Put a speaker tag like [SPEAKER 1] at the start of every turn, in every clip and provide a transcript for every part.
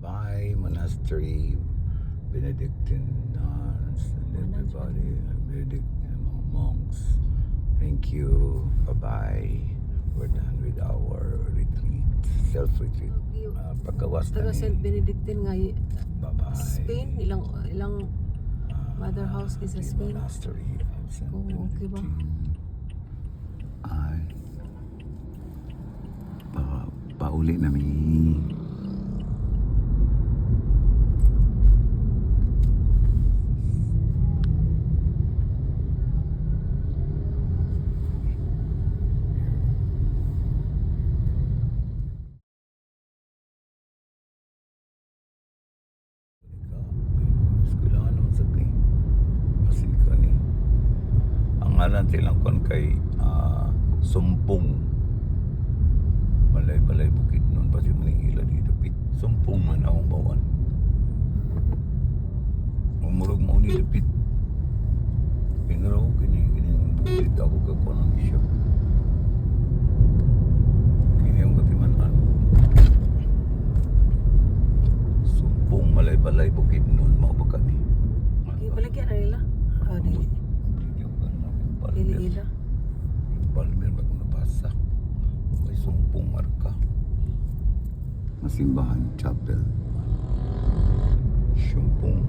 [SPEAKER 1] Bye, monastery, Benedictine nuns, and everybody, Benedictine monks. Thank you. Bye-bye. We're done with our retreat, self-retreat. Pagkawas na
[SPEAKER 2] Taga St. Benedictine nga
[SPEAKER 1] Bye-bye.
[SPEAKER 2] Spain, ilang mother house is sa Spain.
[SPEAKER 1] Monastery of St.
[SPEAKER 2] Oh, okay ba?
[SPEAKER 1] Ay, pauli namin. Kailangan naman sabi. Kasi kani. Ang ngalan silang kon kay Sumpong. Balay bukid nun. Pasi maningila dito. Sumpong man akong bawan. Umurog mo ni Lipit. Pinaraw kini bukid ako kakunan siya. Kini ang katimanan. Sumpong balay bukid nun. Mga baka ni.
[SPEAKER 2] Balagyan na nila. Dili ila.
[SPEAKER 1] Palmer ako nabasa. May sumpong marka. Masimbahan chapel. Sumpong.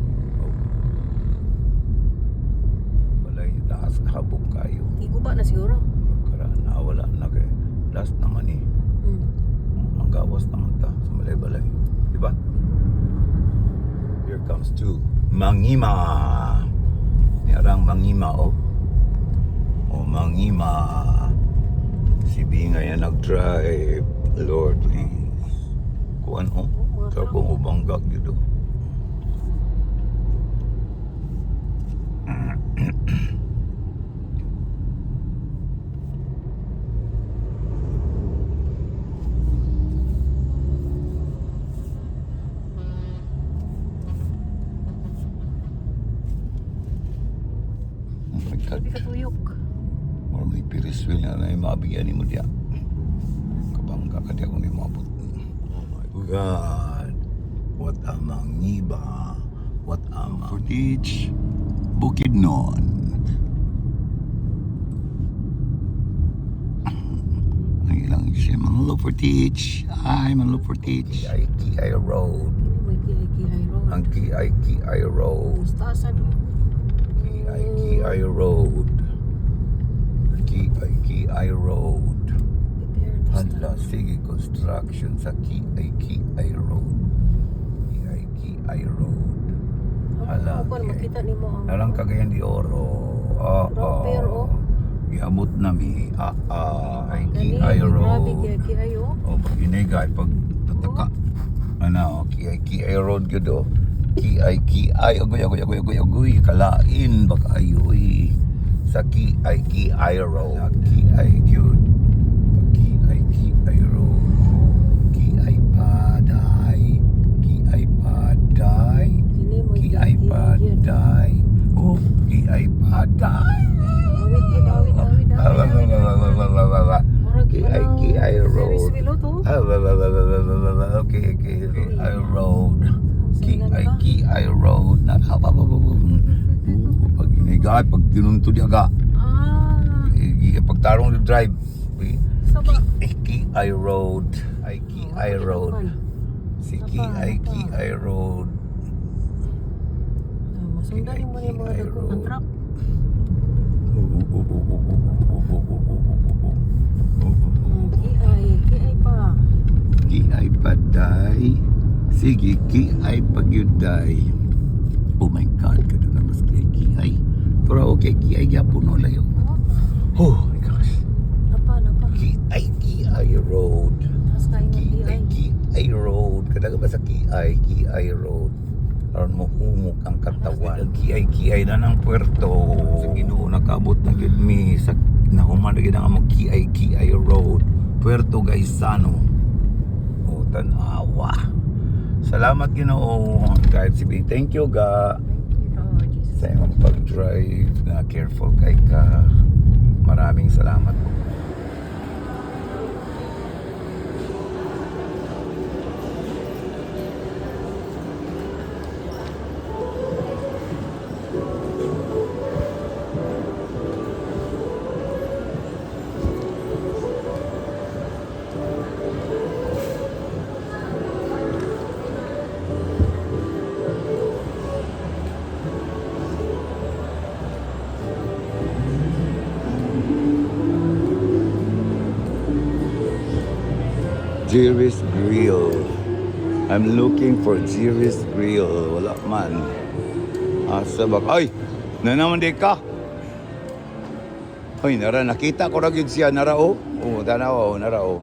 [SPEAKER 1] Balay taas habog kayo.
[SPEAKER 2] Iguba na siguro.
[SPEAKER 1] Karaan wala na kay last naman eh. Manggawas naman ta sa balay. Diba? Here comes to Mangima. Niyarang Mangima oh. O Mangima. Si Binga yan nag-drive. Lord please. Kuan o. Tapong ubanggag dito. Oh my God.
[SPEAKER 2] Hindi ka tuyok.
[SPEAKER 1] Or may piriswil na yung mabigyan ni mo diya. Kabangga ka diya kung di mabot. Oh my God. What a Mangiba. What a Footage. Bukidnon. Ang ilang siya mga look for teach. Ay, mga look for teach. Kiay Road.
[SPEAKER 2] May kihay road.
[SPEAKER 1] Ang Kiay Road.
[SPEAKER 2] Mustasan.
[SPEAKER 1] Kiay Road. Kiay Road. Hala, sige construction sa Kiay Road. Kiay Road. Hala,
[SPEAKER 2] Ako makita ni mo ang
[SPEAKER 1] Nalang Cagayan de Oro.
[SPEAKER 2] Pero
[SPEAKER 1] Iamot nami. Ay
[SPEAKER 2] Gani,
[SPEAKER 1] Kiay
[SPEAKER 2] grabe
[SPEAKER 1] Road.
[SPEAKER 2] kihay oh.
[SPEAKER 1] O, pag inigay, pag tataka. Ano, Kiay Road yun do. Kiay, agoy, kalain, baka ayoy. Sa Kiay Road. Kiay yun. Kiay Road. Kiay Paday. Kiay Paday.
[SPEAKER 2] Kini mo
[SPEAKER 1] Kiay Paday. Oh, Kiay Paday.
[SPEAKER 2] Awit.
[SPEAKER 1] Kiay Road.
[SPEAKER 2] Ferris wheel to.
[SPEAKER 1] Okay. Kiay Road. Kiay Road. Pag inigay, pag tinunto di aga. Pagtarong yung drive. Kiay Road. Kiay Road. Si Kiay Road.
[SPEAKER 2] Masundan mo yung mga dagkong truck. Kiay pa.
[SPEAKER 1] Kiay Paday. Sige, Kiay Pagyuday. Oh my God, kada na mas Kiay. Pero okay, Kiay yapon no layo. Oh my gosh.
[SPEAKER 2] Napa.
[SPEAKER 1] Kiay Road.
[SPEAKER 2] Tapos kain ng
[SPEAKER 1] Kiay Road. Kada ba sa Kiay Road. Aron mo humok ang katawan. Kiay na ng puerto. Sa Ginoo nakabot na gid mi sa nahuman gid ang among Kiay Road. Puerto Gaisano. O tanawa. Salamat Ginoo. Kahit si Bing. Thank you ga. Sa imong pag-drive na careful kay ka. Maraming salamat po. Jerry's Grill. I'm looking for Jerry's Grill. Wala man. Asa ba? Ay! Na naman di ka? Ay, nara, nakita ko na yun siya, nara, oh. Oo, tanaw, nara, oh.